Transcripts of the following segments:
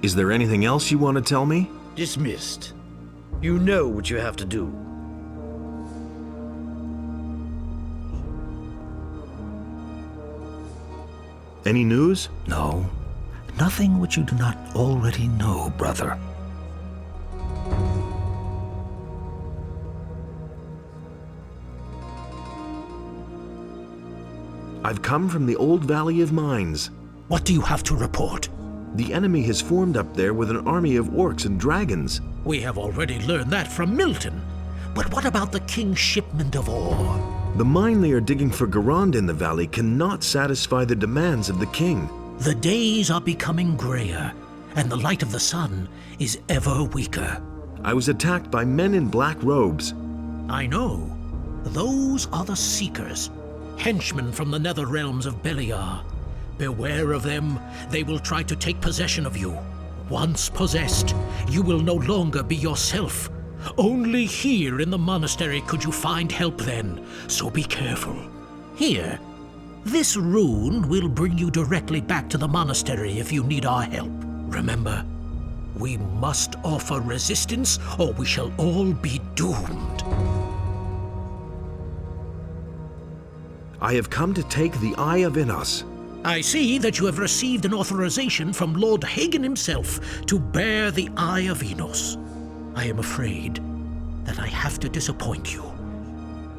Is there anything else you want to tell me? Dismissed. You know what you have to do. Any news? No. Nothing which you do not already know, brother. I've come from the old Valley of Mines. What do you have to report? The enemy has formed up there with an army of orcs and dragons. We have already learned that from Milton. But what about the king's shipment of ore? The mine they are digging for Garand in the valley cannot satisfy the demands of the king. The days are becoming grayer, and the light of the sun is ever weaker. I was attacked by men in black robes. I know. Those are the Seekers, henchmen from the nether realms of Beliar. Beware of them. They will try to take possession of you. Once possessed, you will no longer be yourself. Only here in the monastery could you find help then, so be careful. Here, this rune will bring you directly back to the monastery if you need our help. Remember, we must offer resistance or we shall all be doomed. I have come to take the Eye of Innos. I see that you have received an authorization from Lord Hagen himself to bear the Eye of Innos. I am afraid that I have to disappoint you.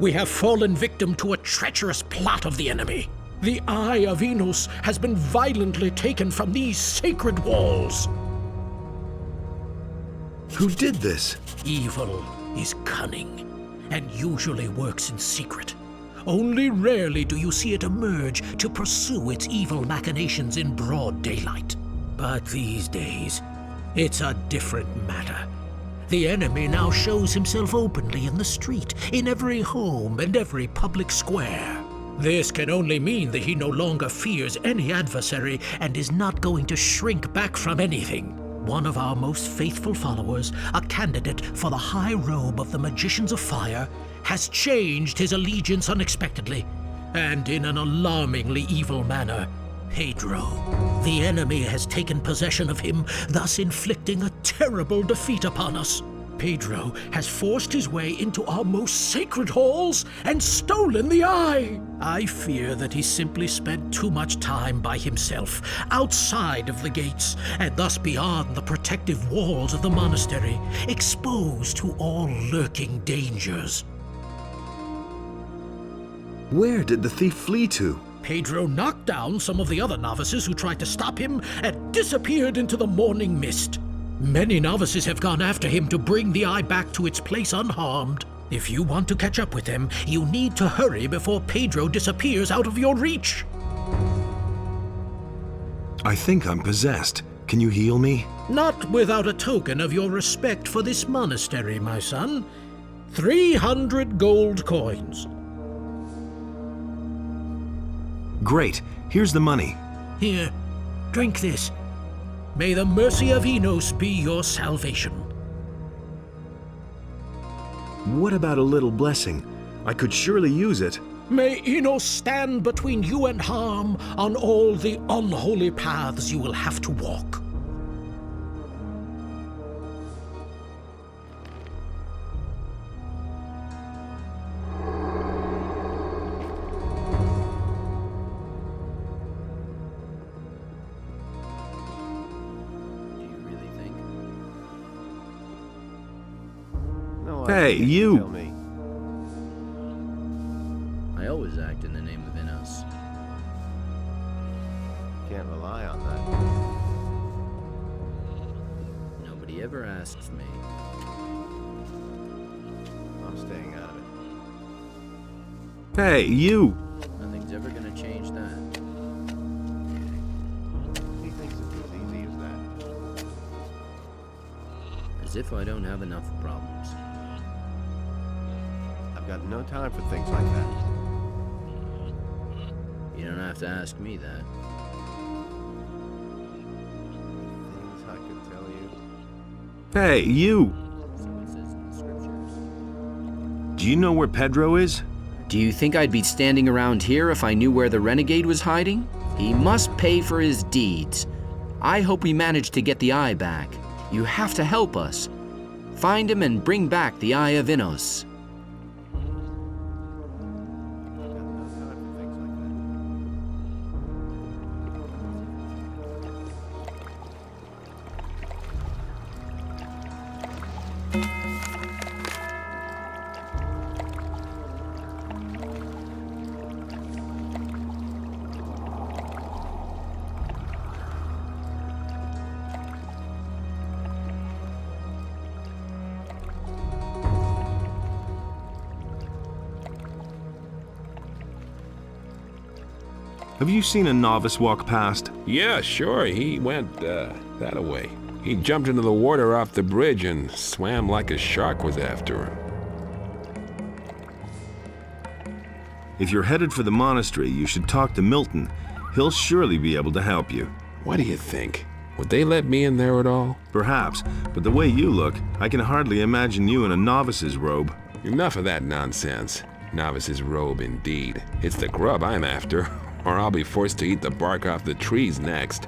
We have fallen victim to a treacherous plot of the enemy. The Eye of Innos has been violently taken from these sacred walls. Who did this? Evil is cunning, and usually works in secret. Only rarely do you see it emerge to pursue its evil machinations in broad daylight. But these days, it's a different matter. The enemy now shows himself openly in the street, in every home and every public square. This can only mean that he no longer fears any adversary and is not going to shrink back from anything. One of our most faithful followers, a candidate for the high robe of the Magicians of Fire, has changed his allegiance unexpectedly, and in an alarmingly evil manner. Pedro. The enemy has taken possession of him, thus inflicting a terrible defeat upon us. Pedro has forced his way into our most sacred halls and stolen the eye. I fear that he simply spent too much time by himself, outside of the gates, and thus beyond the protective walls of the monastery, exposed to all lurking dangers. Where did the thief flee to? Pedro knocked down some of the other novices who tried to stop him and disappeared into the morning mist. Many novices have gone after him to bring the eye back to its place unharmed. If you want to catch up with him, you need to hurry before Pedro disappears out of your reach. I think I'm possessed. Can you heal me? Not without a token of your respect for this monastery, my son. 300 gold coins. Great. Here's the money. Here, drink this. May the mercy of Innos be your salvation. What about a little blessing? I could surely use it. May Innos stand between you and harm on all the unholy paths you will have to walk. Hey, you! Tell me. I always act in the name of Innos. Can't rely on that. Nobody ever asks me. I'm staying out of it. Hey, you! Nothing's ever gonna change that. He thinks it's as easy as that. As if I don't have enough problems. I've got no time for things like that. You don't have to ask me that. Things I could tell you. Hey, you! So it says in the scriptures. Do you know where Pedro is? Do you think I'd be standing around here if I knew where the renegade was hiding? He must pay for his deeds. I hope we manage to get the eye back. You have to help us. Find him and bring back the Eye of Innos. Have you seen a novice walk past? Yeah, sure. He went, that way. He jumped into the water off the bridge and swam like a shark was after him. If you're headed for the monastery, you should talk to Milton. He'll surely be able to help you. What do you think? Would they let me in there at all? Perhaps, but the way you look, I can hardly imagine you in a novice's robe. Enough of that nonsense. Novice's robe, indeed. It's the grub I'm after, or I'll be forced to eat the bark off the trees next.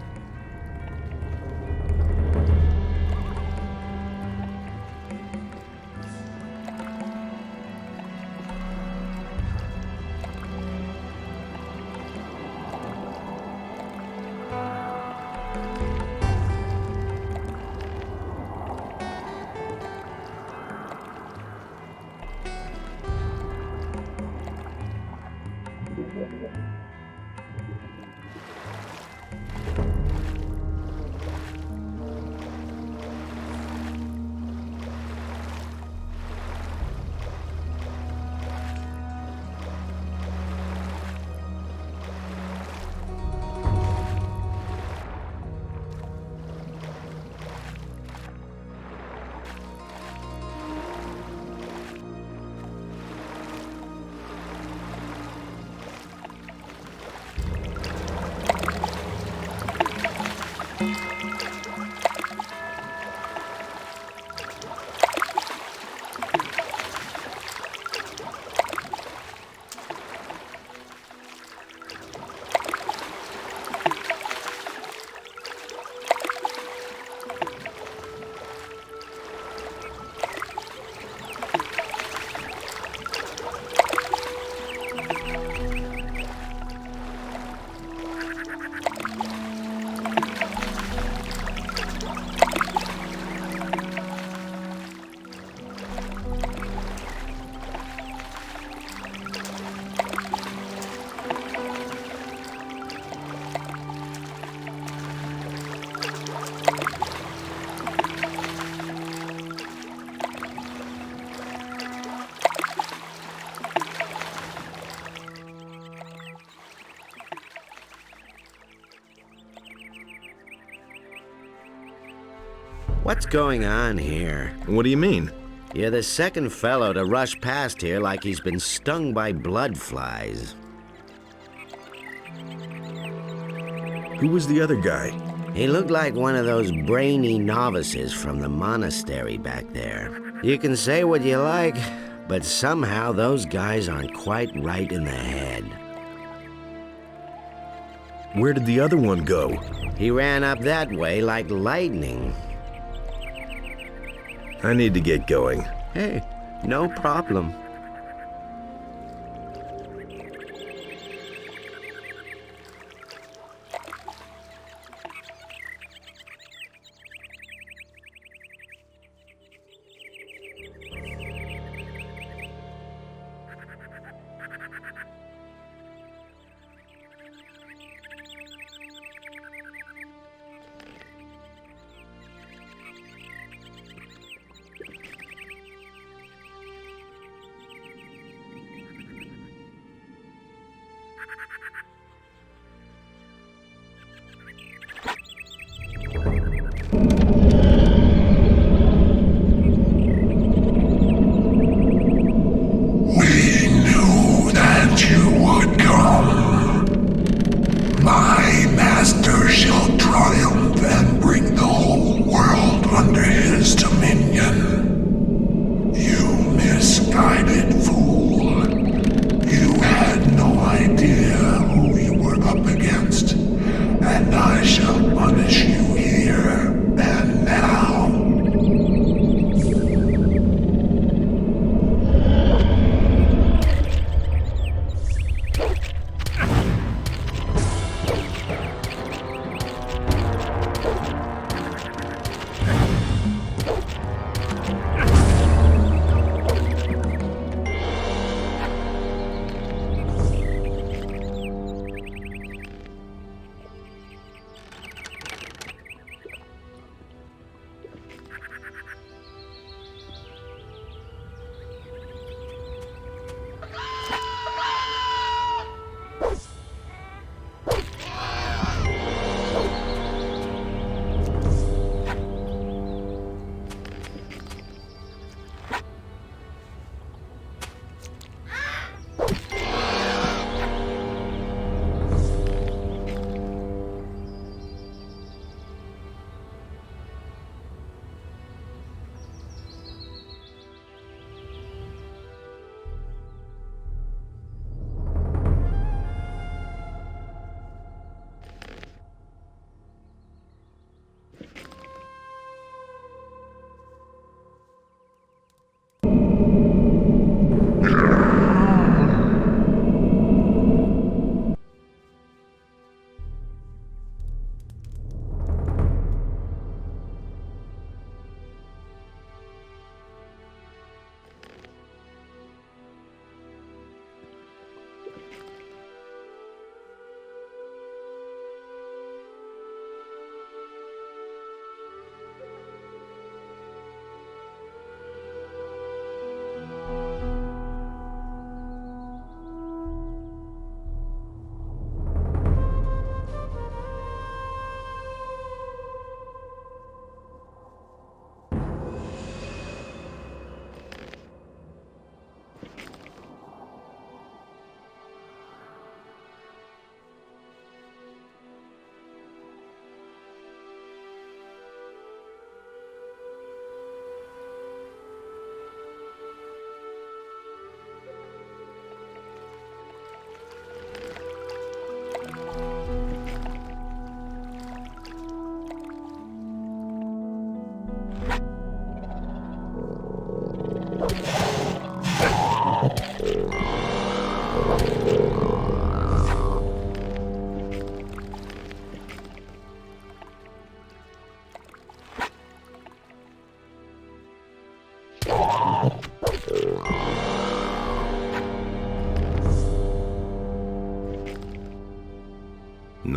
What's going on here? What do you mean? You're the second fellow to rush past here like he's been stung by blood flies. Who was the other guy? He looked like one of those brainy novices from the monastery back there. You can say what you like, but somehow those guys aren't quite right in the head. Where did the other one go? He ran up that way like lightning. I need to get going. Hey, no problem.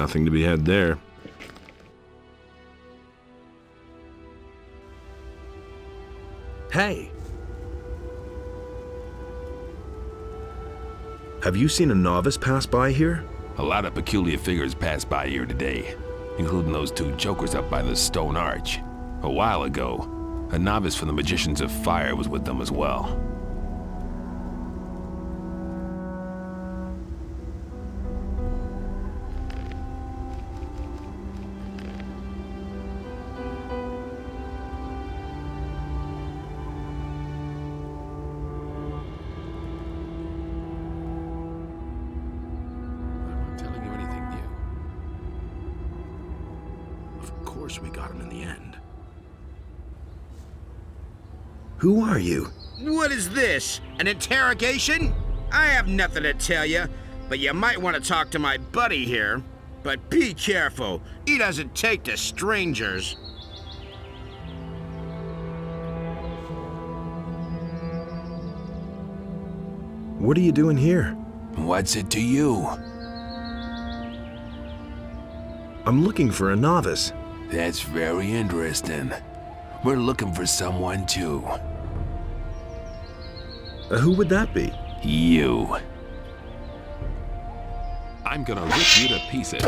Nothing to be had there. Hey! Have you seen a novice pass by here? A lot of peculiar figures passed by here today, including those two jokers up by the stone arch. A while ago, a novice from the Magicians of Fire was with them as well. We got him in the end. Who are you? What is this? An interrogation? I have nothing to tell you, but you might want to talk to my buddy here. But be careful. He doesn't take to strangers. What are you doing here? What's it to you? I'm looking for a novice. That's very interesting. We're looking for someone too. Who would that be? You. I'm gonna rip you to pieces.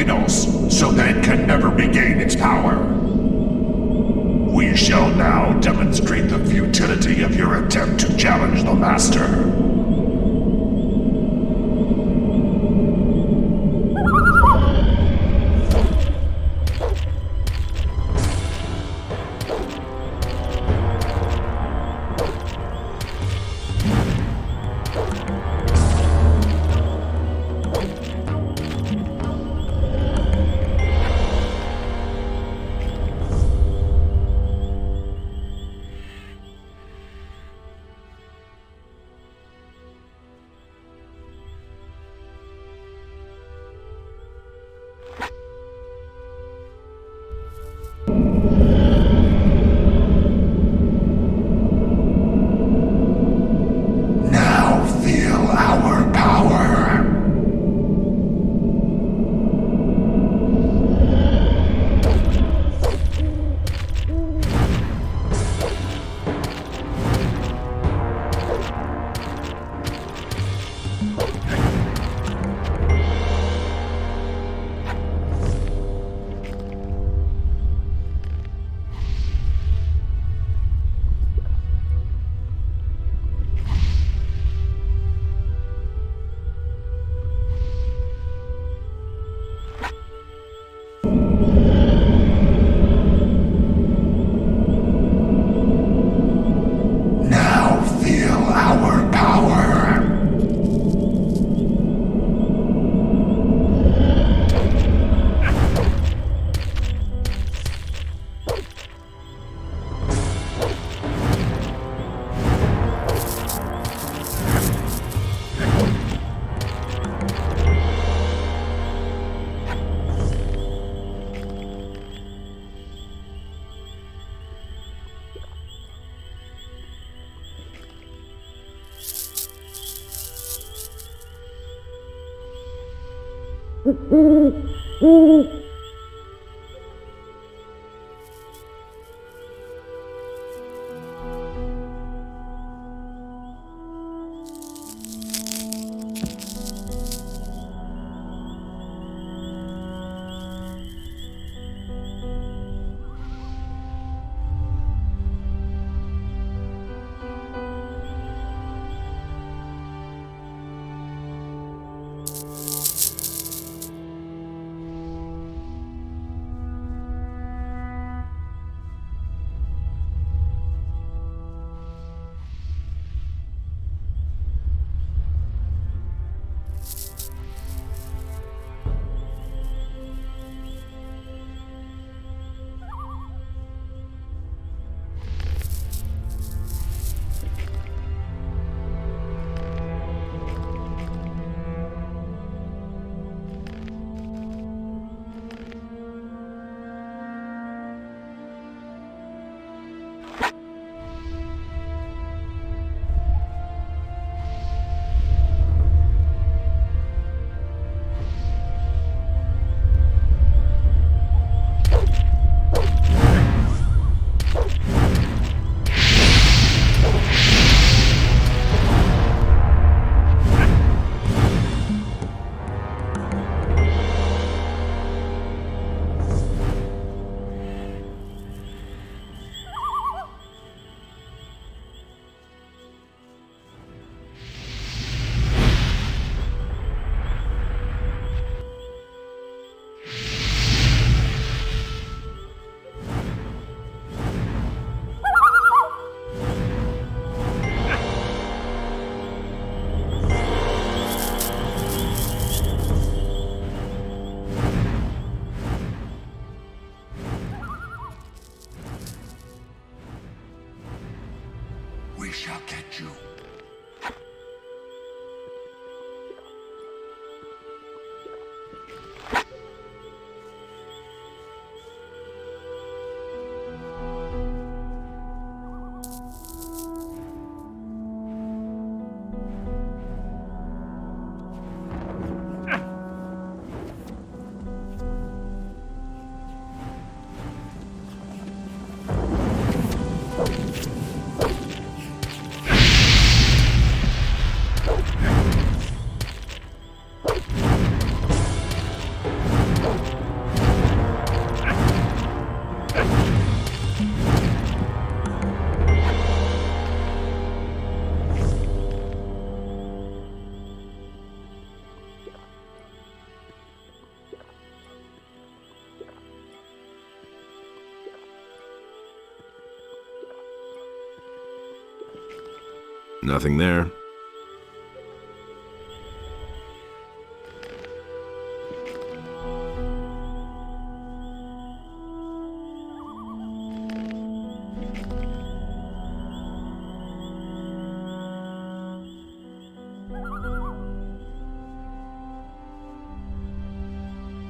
Innos so that it can never regain its power. We shall now demonstrate the futility of your attempt to challenge the Master. shall get you. Nothing there.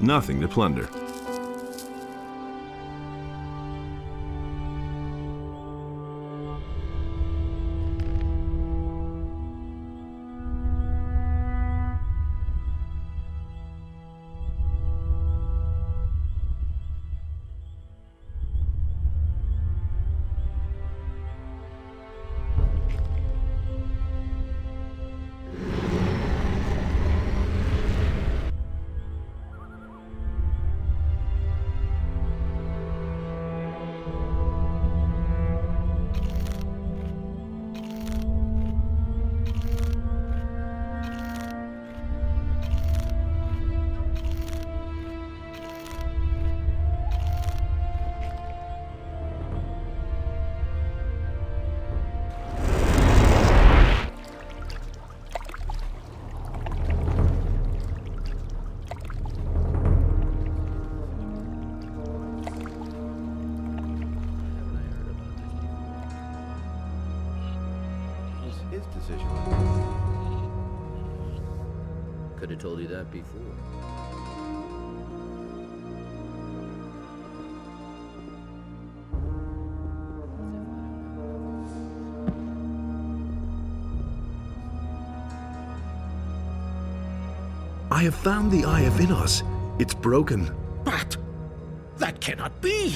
Nothing to plunder. Could have told you that before. I have found the Eye of Innos. It's broken. But that cannot be.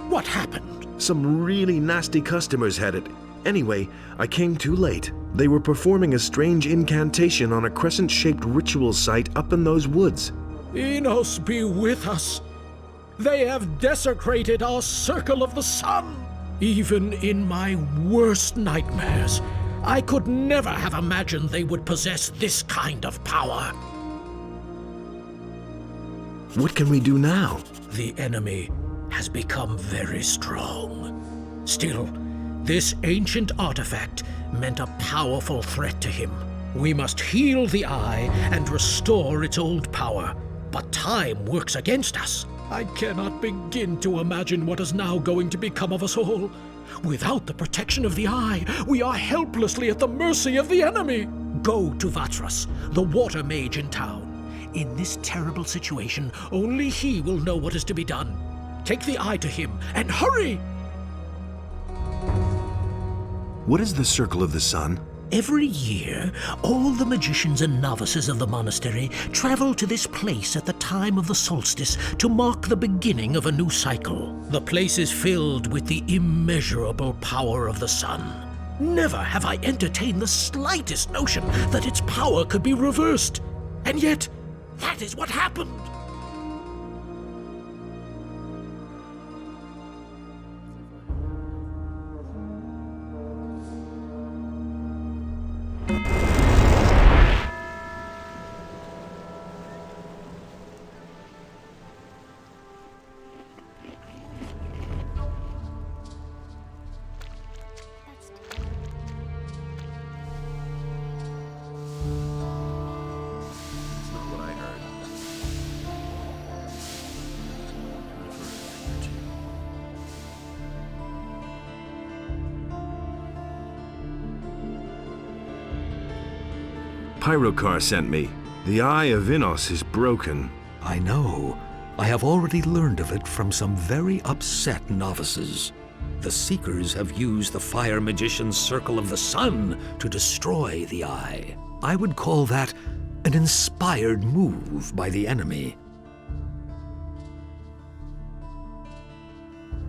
What happened? Some really nasty customers had it. Anyway, I came too late. They were performing a strange incantation on a crescent-shaped ritual site up in those woods. Innos be with us. They have desecrated our circle of the sun. Even in my worst nightmares, I could never have imagined they would possess this kind of power. What can we do now? The enemy has become very strong. Still, this ancient artifact meant a powerful threat to him. We must heal the eye and restore its old power. But time works against us. I cannot begin to imagine what is now going to become of us all. Without the protection of the eye, we are helplessly at the mercy of the enemy. Go to Vatras, the water mage in town. In this terrible situation, only he will know what is to be done. Take the eye to him, and hurry! What is the Circle of the Sun? Every year, all the magicians and novices of the monastery travel to this place at the time of the solstice to mark the beginning of a new cycle. The place is filled with the immeasurable power of the sun. Never have I entertained the slightest notion that its power could be reversed. And yet, that is what happened. Pyrokar sent me. The Eye of Innos is broken. I know. I have already learned of it from some very upset novices. The Seekers have used the Fire Magician's Circle of the Sun to destroy the Eye. I would call that an inspired move by the enemy.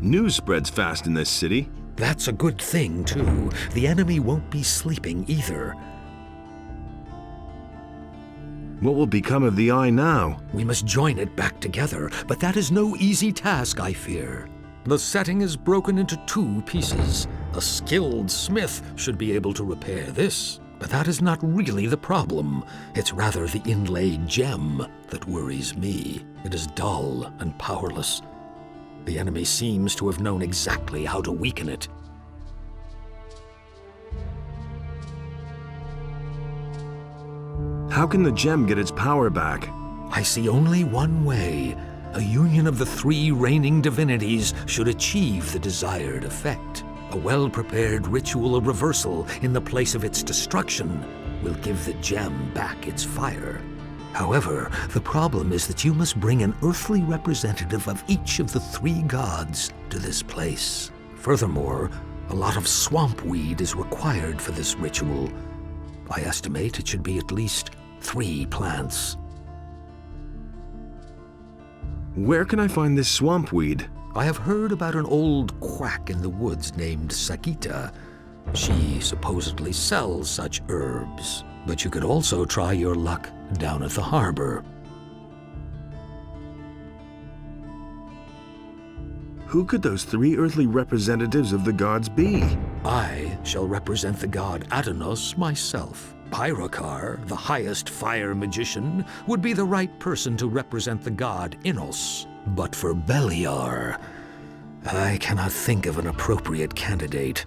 News spreads fast in this city. That's a good thing, too. The enemy won't be sleeping either. What will become of the Eye now? We must join it back together, but that is no easy task, I fear. The setting is broken into 2 pieces. A skilled smith should be able to repair this, but that is not really the problem. It's rather the inlaid gem that worries me. It is dull and powerless. The enemy seems to have known exactly how to weaken it. How can the gem get its power back? I see only one way. A union of the three reigning divinities should achieve the desired effect. A well-prepared ritual of reversal in the place of its destruction will give the gem back its fire. However, the problem is that you must bring an earthly representative of each of the three gods to this place. Furthermore, a lot of swamp weed is required for this ritual. I estimate it should be at least 3 plants. Where can I find this swamp weed? I have heard about an old quack in the woods named Sakita. She supposedly sells such herbs, but you could also try your luck down at the harbor. Who could those 3 earthly representatives of the gods be? I shall represent the god Innos myself. Pyrokar, the highest fire magician, would be the right person to represent the god Innos. But for Beliar, I cannot think of an appropriate candidate.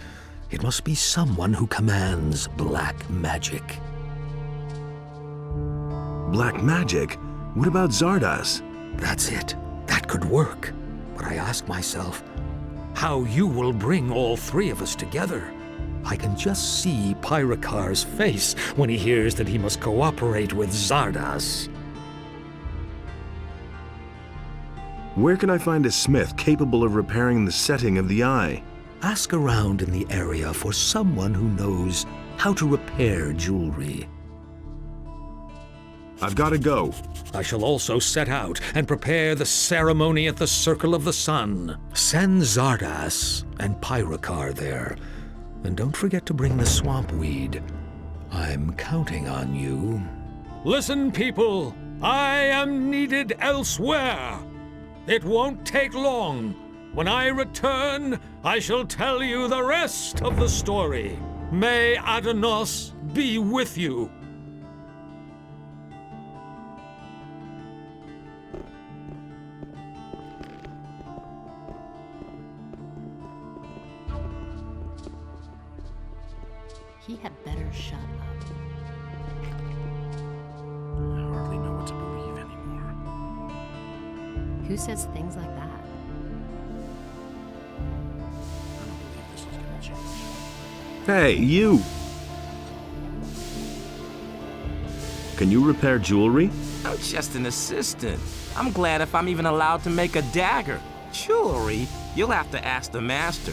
It must be someone who commands black magic. Black magic? What about Xardas? That's it. That could work. But I ask myself, how you will bring all 3 of us together? I can just see Pyrokar's face when he hears that he must cooperate with Xardas. Where can I find a smith capable of repairing the setting of the eye? Ask around in the area for someone who knows how to repair jewelry. I've got to go. I shall also set out and prepare the ceremony at the Circle of the Sun. Send Xardas and Pyrokar there. And don't forget to bring the swamp weed. I'm counting on you. Listen, people! I am needed elsewhere! It won't take long. When I return, I shall tell you the rest of the story. May Innos be with you. He had better shut up. I hardly know what to believe anymore. Who says things like that? I don't believe this is gonna change. Hey, you! Can you repair jewelry? I'm just an assistant. I'm glad if I'm even allowed to make a dagger. Jewelry? You'll have to ask the master.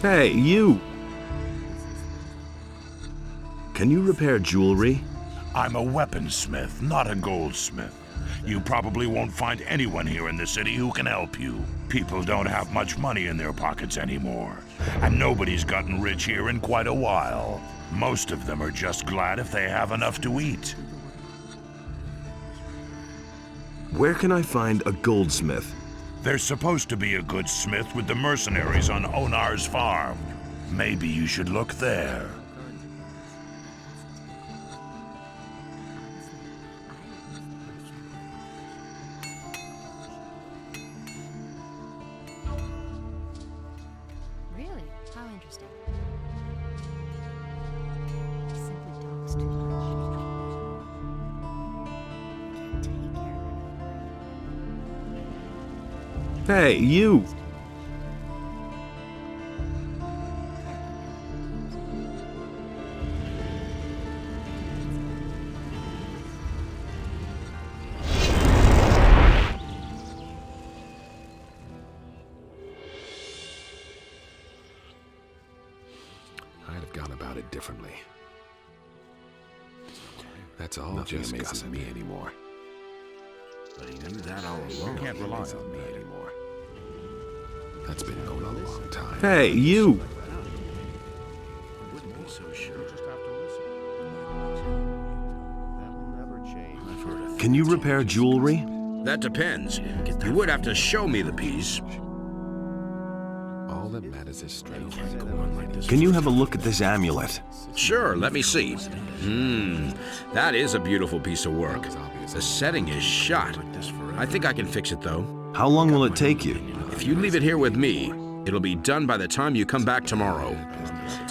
Hey, you! Can you repair jewelry? I'm a weaponsmith, not a goldsmith. You probably won't find anyone here in the city who can help you. People don't have much money in their pockets anymore, and nobody's gotten rich here in quite a while. Most of them are just glad if they have enough to eat. Where can I find a goldsmith? There's supposed to be a good smith with the mercenaries on Onar's farm. Maybe you should look there. Really? How interesting. He simply talks too much. I can't take care of him. Hey, you! I'd have gone about it differently. That's all just amazing me anymore. But he knew that all along. Can't rely on me anymore. That's been known a long time. Hey, you! Wouldn't be so sure. That will never change. I've heard of Can you repair jewelry? That depends. You would have to show me the piece. All that matters is strength. Can you have a look at this amulet? Sure, let me see. That is a beautiful piece of work. The setting is shot. I think I can fix it, though. How long will it take you? If you leave it here with me, It'll be done by the time you come back tomorrow.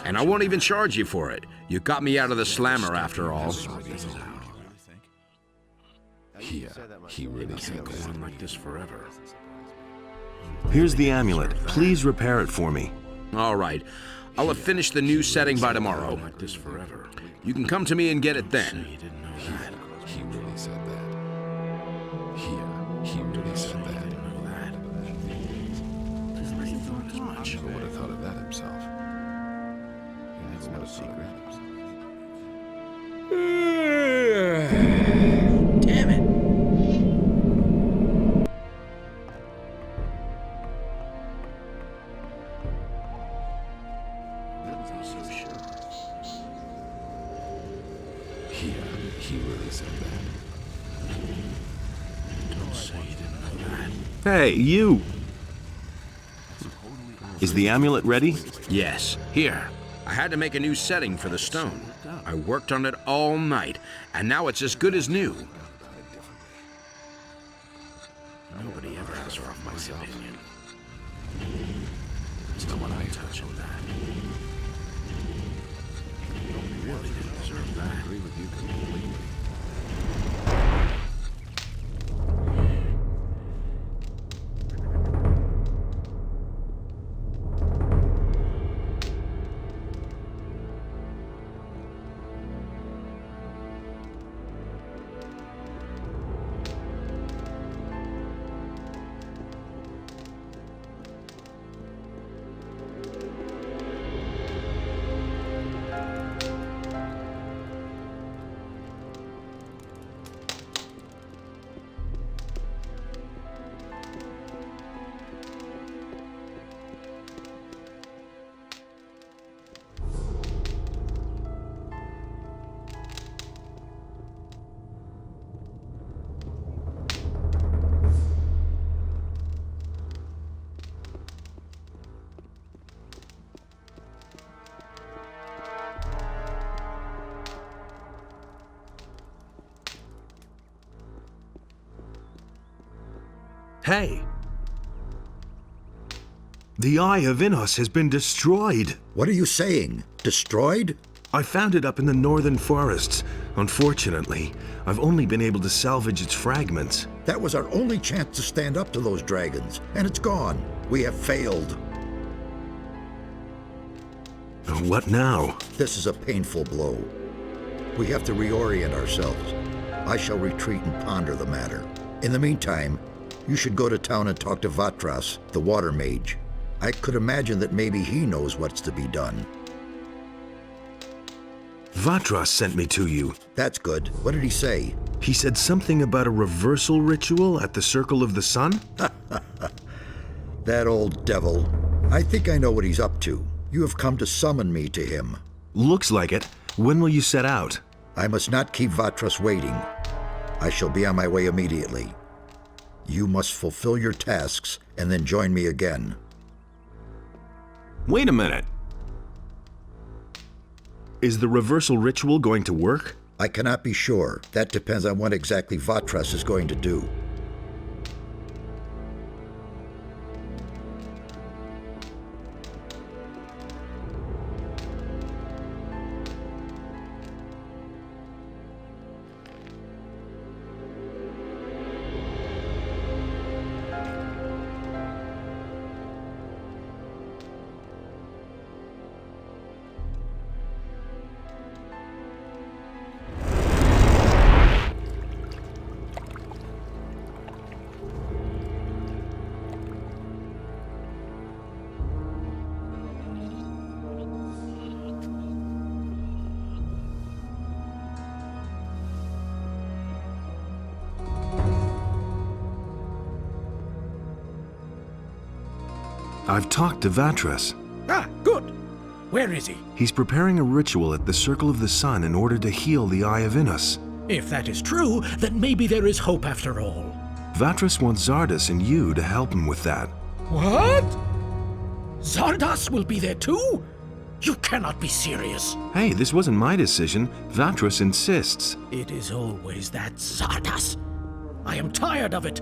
And I won't even charge you for it. You got me out of the slammer after all. Yeah, he really said Go on like this forever. Here's the amulet. Please repair it for me. All right. I'll have finished the new setting by tomorrow. Like this forever. You can come to me and get it then. He really said that. Yeah, he really said that. Never would have thought of that himself. That's not a secret. Damn it. He really said that. Don't say you didn't know that. Hey, you! Is the amulet ready? Yes. Here. I had to make a new setting for the stone. I worked on it all night, and now it's as good as new. Nobody ever asked for my opinion. It's not what I touch on that. You really didn't deserve that. I agree with you completely. Hey! The Eye of Innos has been destroyed. What are you saying? Destroyed? I found it up in the northern forests. Unfortunately, I've only been able to salvage its fragments. That was our only chance to stand up to those dragons, and it's gone. We have failed. What now? This is a painful blow. We have to reorient ourselves. I shall retreat and ponder the matter. In the meantime, you should go to town and talk to Vatras, the water mage. I could imagine that maybe he knows what's to be done. Vatras sent me to you. That's good. What did he say? He said something about a reversal ritual at the Circle of the Sun? That old devil. I think I know what he's up to. You have come to summon me to him. Looks like it. When will you set out? I must not keep Vatras waiting. I shall be on my way immediately. You must fulfill your tasks and then join me again. Wait a minute. Is the reversal ritual going to work? I cannot be sure. That depends on what exactly Vatras is going to do. I've talked to Vatras. Ah, good. Where is he? He's preparing a ritual at the Circle of the Sun in order to heal the Eye of Innos. If that is true, then maybe there is hope after all. Vatras wants Xardas and you to help him with that. What? Xardas will be there too? You cannot be serious. Hey, this wasn't my decision. Vatras insists. It is always that Xardas. I am tired of it.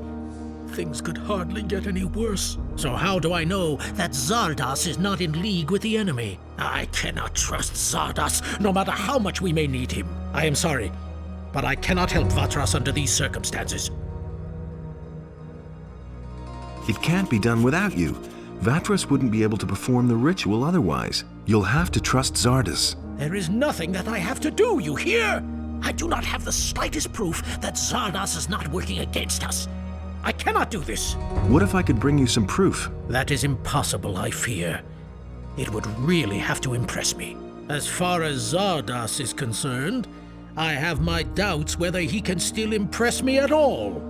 Things could hardly get any worse. So how do I know that Xardas is not in league with the enemy? I cannot trust Xardas, no matter how much we may need him. I am sorry, but I cannot help Vatras under these circumstances. It can't be done without you. Vatras wouldn't be able to perform the ritual otherwise. You'll have to trust Xardas. There is nothing that I have to do, you hear? I do not have the slightest proof that Xardas is not working against us. I cannot do this. What if I could bring you some proof? That is impossible, I fear. It would really have to impress me. As far as Xardas is concerned, I have my doubts whether he can still impress me at all.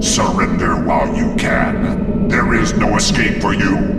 Surrender while you can. There is no escape for you.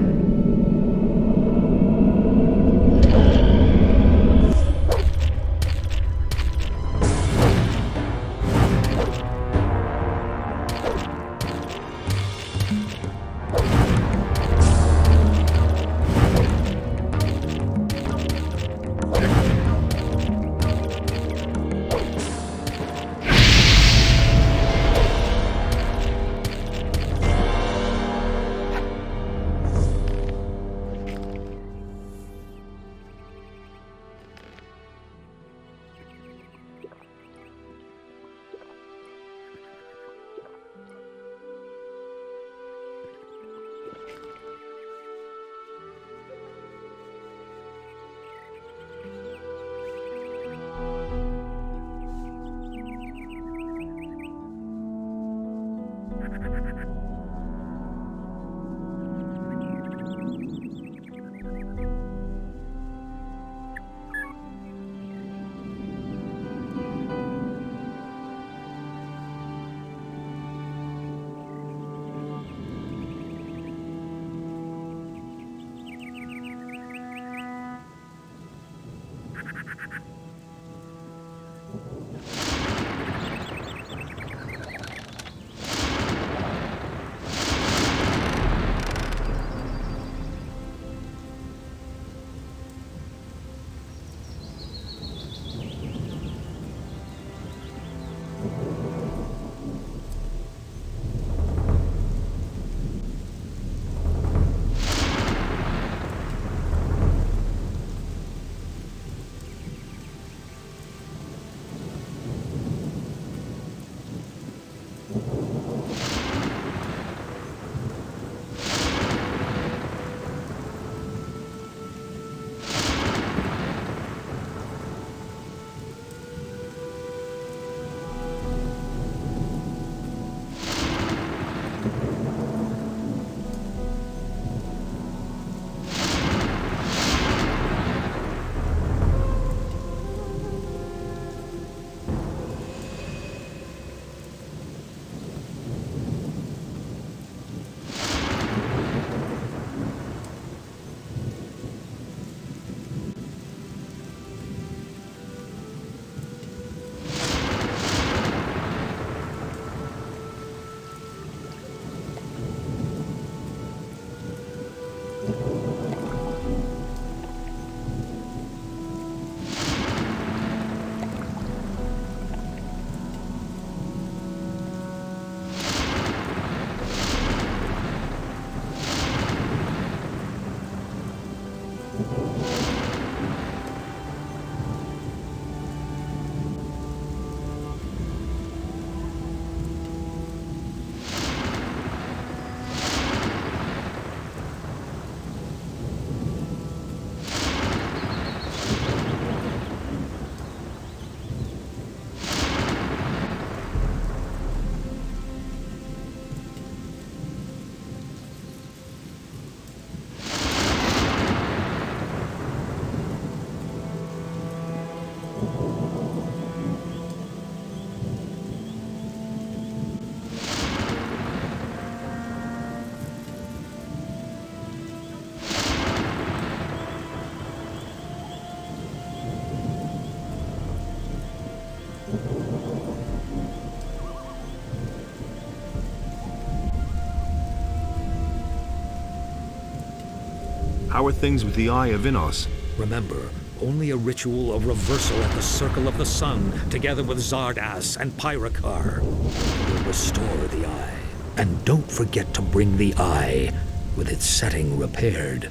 How are things with the Eye of Innos? Remember, only a ritual of reversal at the Circle of the Sun, together with Xardas and Pyrokar, will restore the Eye. And don't forget to bring the Eye with its setting repaired.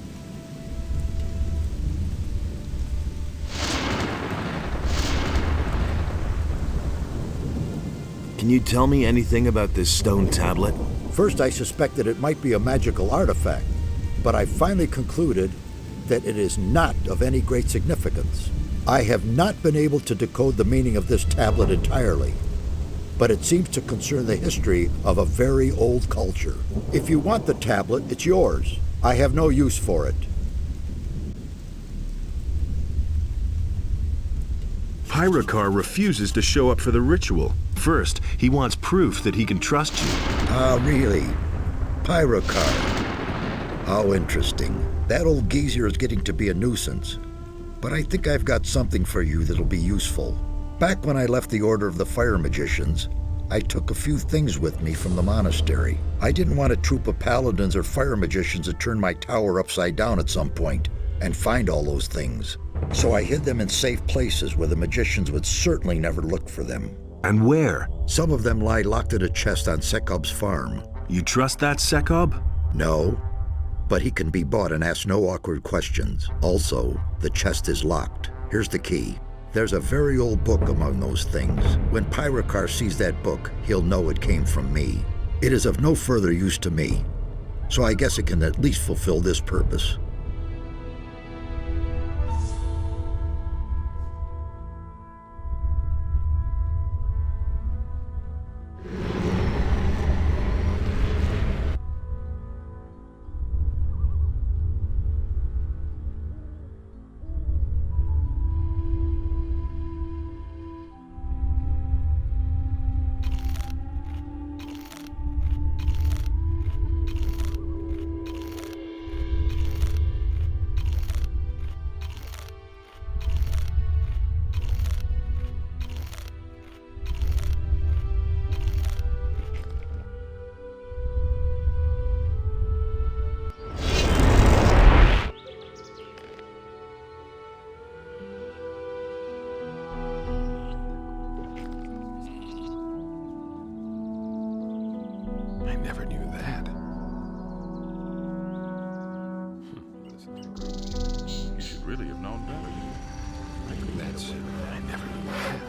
Can you tell me anything about this stone tablet? First, I suspected it might be a magical artifact, but I finally concluded that it is not of any great significance. I have not been able to decode the meaning of this tablet entirely, but it seems to concern the history of a very old culture. If you want the tablet, it's yours. I have no use for it. Pyrokar refuses to show up for the ritual. First, he wants proof that he can trust you. Ah, really? Pyrokar. How interesting. That old geezer is getting to be a nuisance. But I think I've got something for you that'll be useful. Back when I left the Order of the Fire Magicians, I took a few things with me from the monastery. I didn't want a troop of paladins or fire magicians to turn my tower upside down at some point and find all those things. So I hid them in safe places where the magicians would certainly never look for them. And where? Some of them lie locked in a chest on Sekob's farm. You trust that Sekob? No, but he can be bought and ask no awkward questions. Also, the chest is locked. Here's the key. There's a very old book among those things. When Pyrokar sees that book, he'll know it came from me. It is of no further use to me, so I guess it can at least fulfill this purpose. I never knew that. You should really have known better. I never knew that.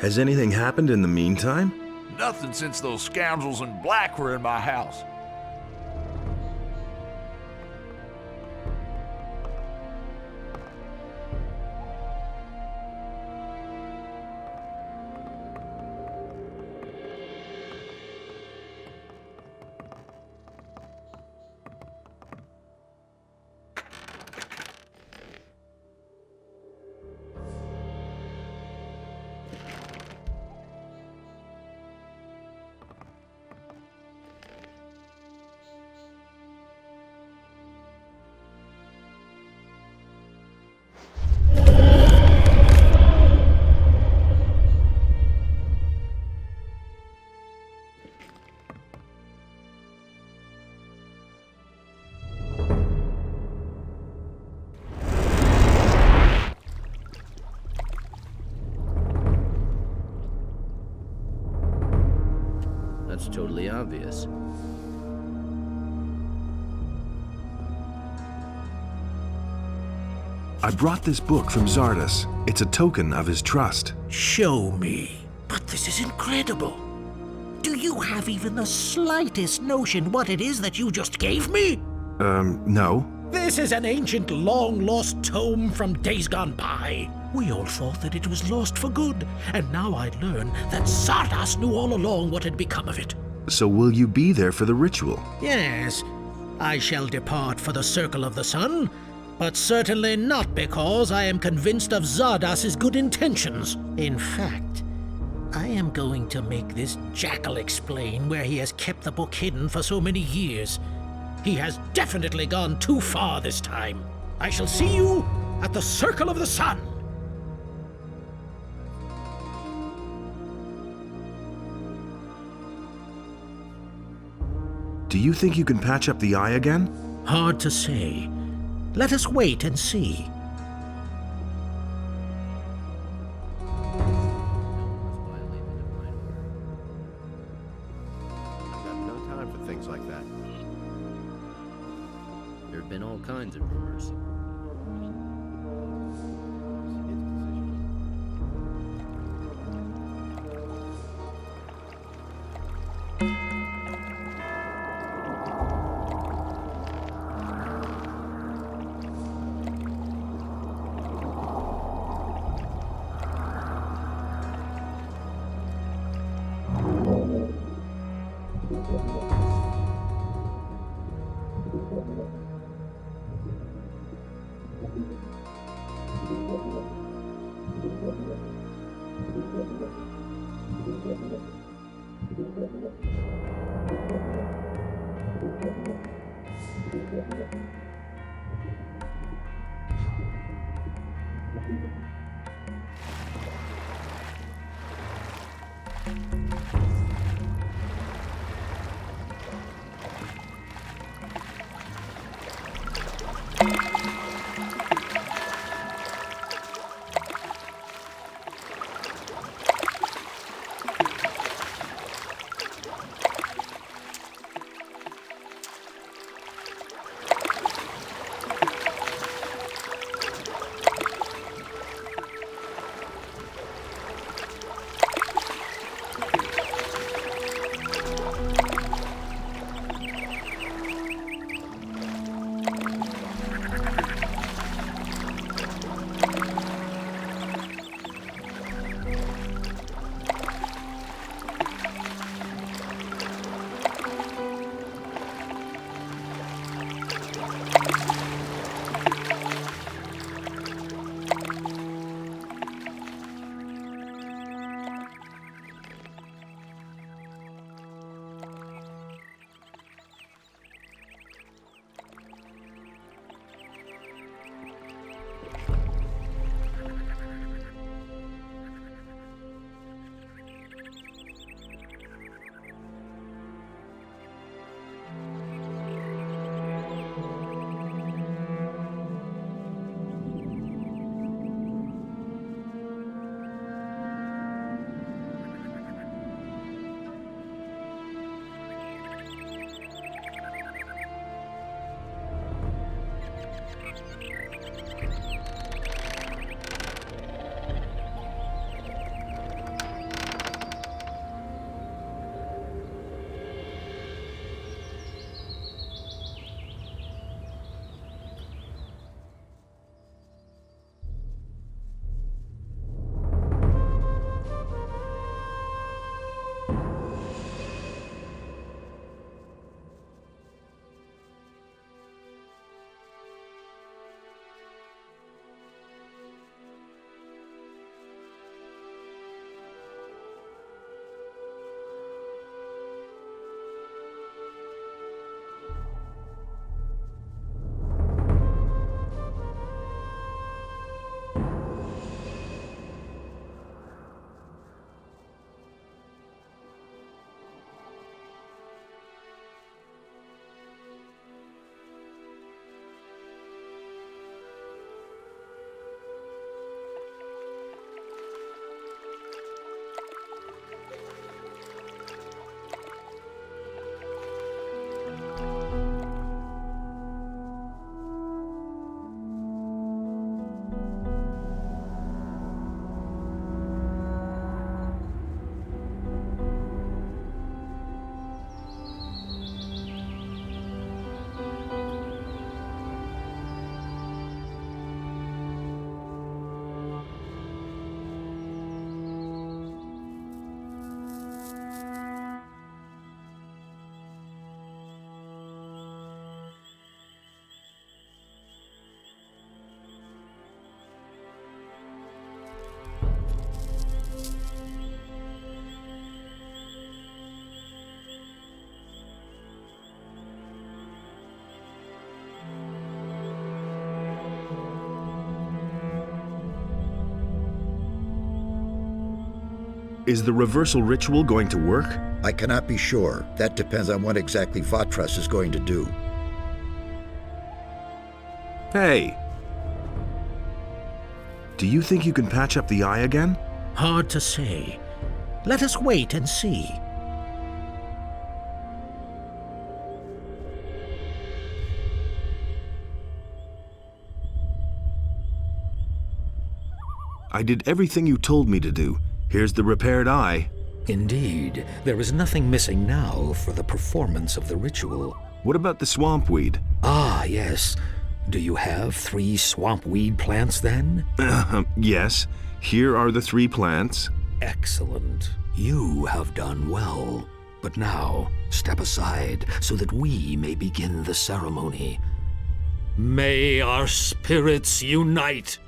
Has anything happened in the meantime? Nothing since those scoundrels in black were in my house. That's totally obvious. I brought this book from Xardas. It's a token of his trust. Show me. But this is incredible. Do you have even the slightest notion what it is that you just gave me? No. This is an ancient, long-lost tome from days gone by. We all thought that it was lost for good, and now I learn that Xardas knew all along what had become of it. So will you be there for the ritual? Yes, I shall depart for the Circle of the Sun, but certainly not because I am convinced of Xardas's good intentions. In fact, I am going to make this jackal explain where he has kept the book hidden for so many years. He has definitely gone too far this time. I shall see you at the Circle of the Sun. Do you think you can patch up the eye again? Hard to say. Let us wait and see. I've got no time for things like that. There have been all kinds of rumors. Is the reversal ritual going to work? I cannot be sure. That depends on what exactly Vatras is going to do. Hey! Do you think you can patch up the eye again? Hard to say. Let us wait and see. I did everything you told me to do. Here's the repaired eye. Indeed, there is nothing missing now for the performance of the ritual. What about the swamp weed? Ah, yes. Do you have 3 swamp weed plants then? Yes. Here are the 3 plants. Excellent. You have done well. But now, step aside so that we may begin the ceremony. May our spirits unite!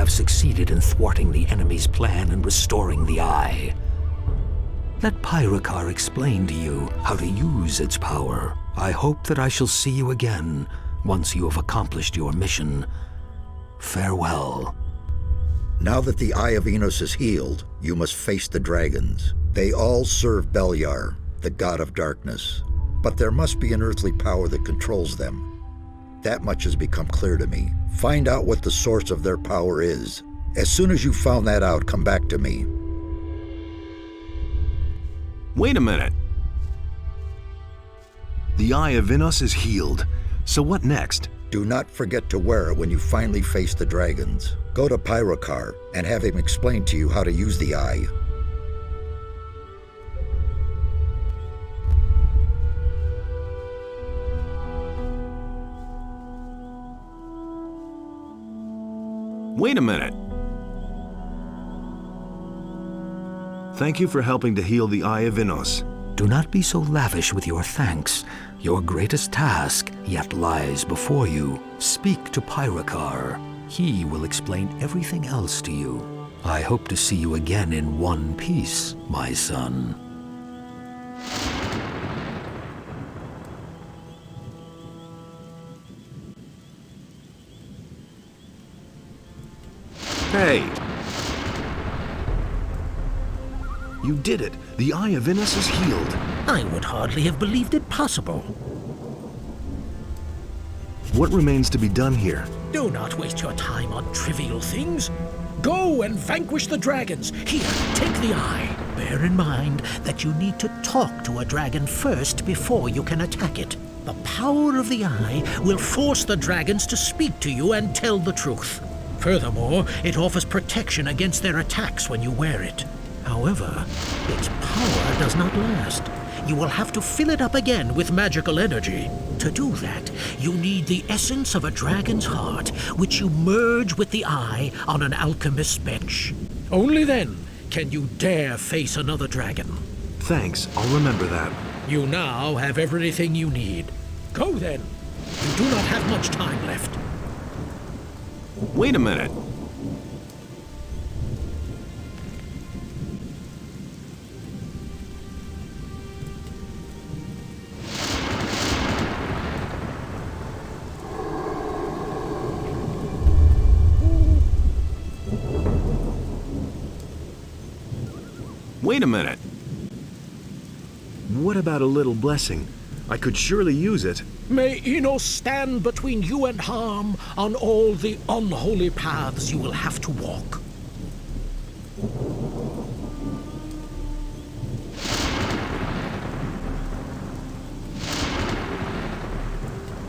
Succeeded in thwarting the enemy's plan and restoring the eye. Let Pyrokar explain to you how to use its power. I hope that I shall see you again once you have accomplished your mission. Farewell. Now that the Eye of Innos is healed, you must face the dragons. They all serve Beliar, the god of darkness. But there must be an earthly power that controls them. That much has become clear to me. Find out what the source of their power is. As soon as you've found that out, come back to me. Wait a minute. The Eye of Innos is healed. So what next? Do not forget to wear it when you finally face the dragons. Go to Pyrokar and have him explain to you how to use the eye. Wait a minute. Thank you for helping to heal the Eye of Innos. Do not be so lavish with your thanks. Your greatest task yet lies before you. Speak to Pyrokar. He will explain everything else to you. I hope to see you again in one piece, my son. Hey! You did it! The Eye of Innos is healed! I would hardly have believed it possible. What remains to be done here? Do not waste your time on trivial things. Go and vanquish the dragons. Here, take the eye. Bear in mind that you need to talk to a dragon first before you can attack it. The power of the eye will force the dragons to speak to you and tell the truth. Furthermore, it offers protection against their attacks when you wear it. However, its power does not last. You will have to fill it up again with magical energy. To do that, you need the essence of a dragon's heart, which you merge with the eye on an alchemist's bench. Only then can you dare face another dragon. Thanks, I'll remember that. You now have everything you need. Go then. You do not have much time left. Wait a minute. Wait a minute. What about a little blessing? I could surely use it. May Innos stand between you and harm on all the unholy paths you will have to walk.